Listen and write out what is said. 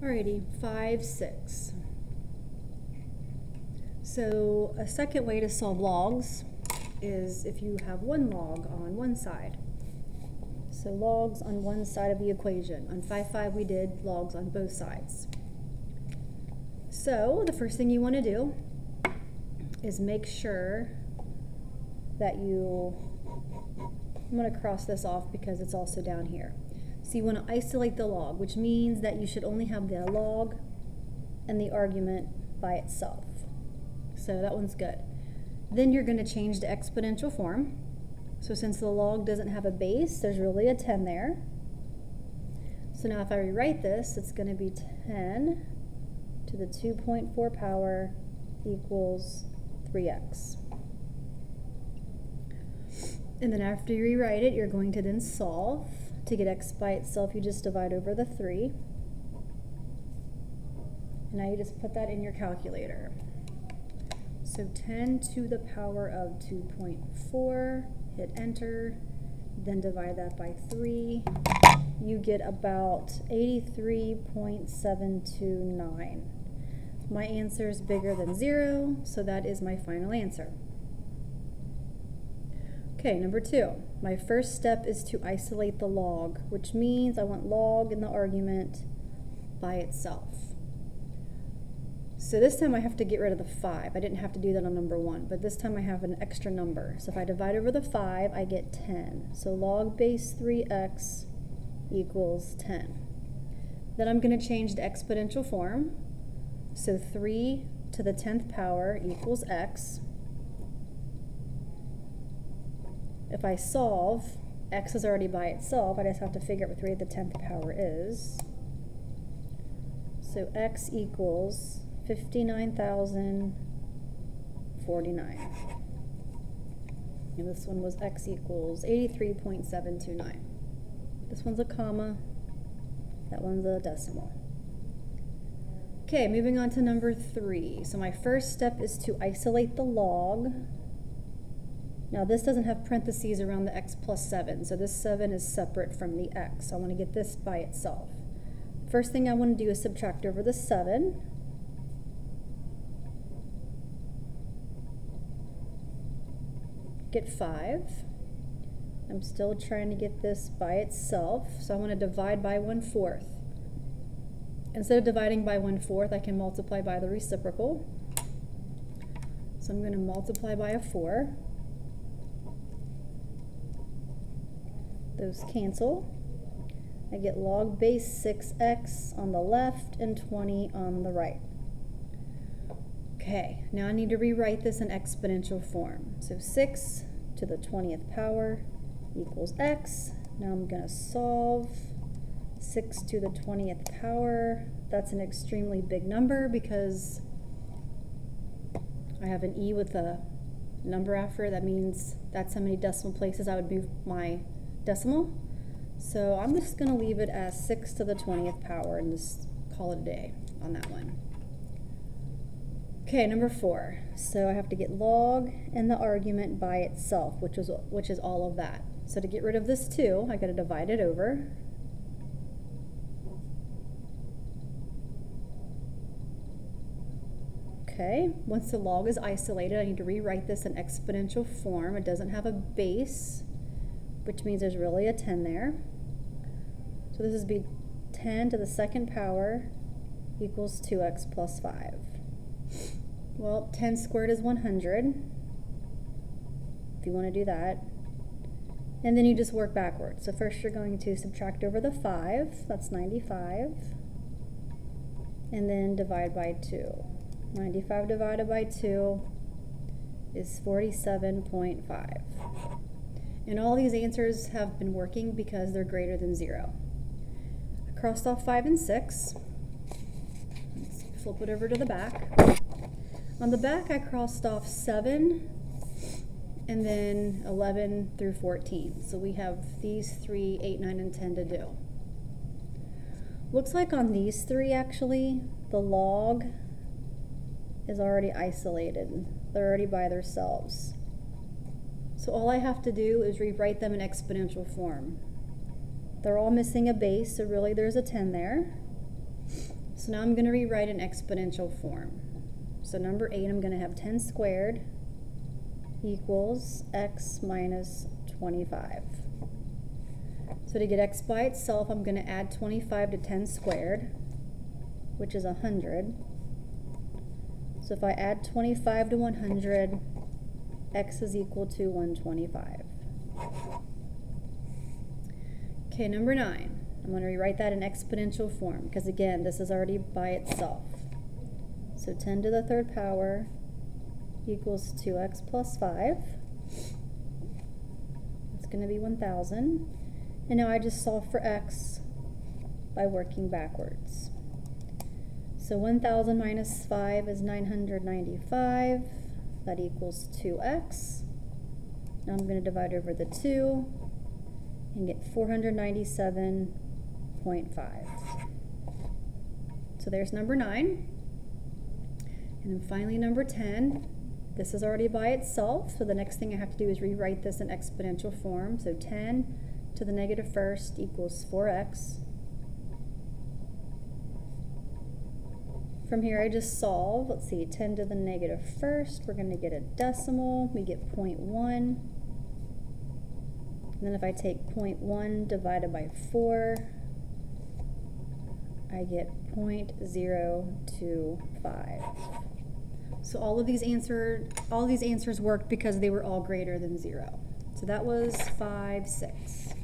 Alrighty, 5, 6. So a second way to solve logs is if you have one log on one side. So logs on one side of the equation. On 5, 5 we did logs on both sides. So the first thing you want to do is make sure that I'm going to cross this off because it's also down here. So you want to isolate the log, which means that you should only have the log and the argument by itself. So that one's good. Then you're going to change the exponential form. So since the log doesn't have a base, there's really a 10 there. So now if I rewrite this, it's going to be 10 to the 2.4 power equals 3x. And then after you rewrite it, you're going to then solve. To get x by itself, you just divide over the 3. And now you just put that in your calculator. So 10 to the power of 2.4, hit enter, then divide that by 3. You get about 83.729. My answer is bigger than 0, so that is my final answer. Okay, number 2. My first step is to isolate the log, which means I want log in the argument by itself. So this time I have to get rid of the 5. I didn't have to do that on number 1, but this time I have an extra number. So if I divide over the 5, I get 10. So log base 3x equals 10. Then I'm going to change the exponential form. So 3 to the 10th power equals x. If I solve, x is already by itself. I just have to figure out what 3 to the 10th power is. So x equals 59,049. And this one was x equals 83.729. This one's a comma. That one's a decimal. Okay, moving on to number 3. So my first step is to isolate the log. Now this doesn't have parentheses around the x plus 7, so this 7 is separate from the x. So I want to get this by itself. First thing I want to do is subtract over the 7. Get 5. I'm still trying to get this by itself, so I want to divide by 1/4. Instead of dividing by 1/4, I can multiply by the reciprocal. So I'm going to multiply by a 4. Those cancel. I get log base 6x on the left and 20 on the right. Okay, now I need to rewrite this in exponential form. So 6 to the 20th power equals x. Now I'm going to solve 6 to the 20th power. That's an extremely big number because I have an e with a number after. That means that's how many decimal places I would move my decimal. So I'm just going to leave it as 6 to the 20th power and just call it a day on that one. Okay, number 4. So I have to get log and the argument by itself, which is all of that. So to get rid of this 2, I got to divide it over. Okay, once the log is isolated, I need to rewrite this in exponential form. It doesn't have a base, which means there's really a 10 there. So this would be 10 to the 2nd power equals 2x plus 5. Well, 10 squared is 100, if you want to do that. And then you just work backwards. So first you're going to subtract over the 5, that's 95, and then divide by 2. 95 divided by 2 is 47.5. And all these answers have been working because they're greater than 0. I crossed off 5 and 6. Let's flip it over to the back. On the back I crossed off 7 and then 11 through 14. So we have these 3, 8, 9, and 10 to do. Looks like on these 3 actually, the log is already isolated. They're already by themselves. So all I have to do is rewrite them in exponential form. They're all missing a base, so really there's a 10 there. So now I'm going to rewrite an exponential form. So number 8, I'm going to have 10 squared equals x minus 25. So to get x by itself, I'm going to add 25 to 10 squared, which is 100. So if I add 25 to 100, x is equal to 125. Okay, number 9. I'm going to rewrite that in exponential form because, again, this is already by itself. So 10 to the 3rd power equals 2x plus 5. It's going to be 1,000. And now I just solve for x by working backwards. So 1,000 minus 5 is 995. That equals 2x. Now I'm going to divide over the 2 and get 497.5. So there's number 9. And then finally number 10. This is already by itself, so the next thing I have to do is rewrite this in exponential form. So 10 to the negative first equals 4x. From here I just solve. Let's see, 10 to the negative first, we're going to get a decimal. We get 0.1. And then if I take 0.1 divided by 4, I get 0.025. So all of these answers worked because they were all greater than 0. So that was 5, 6.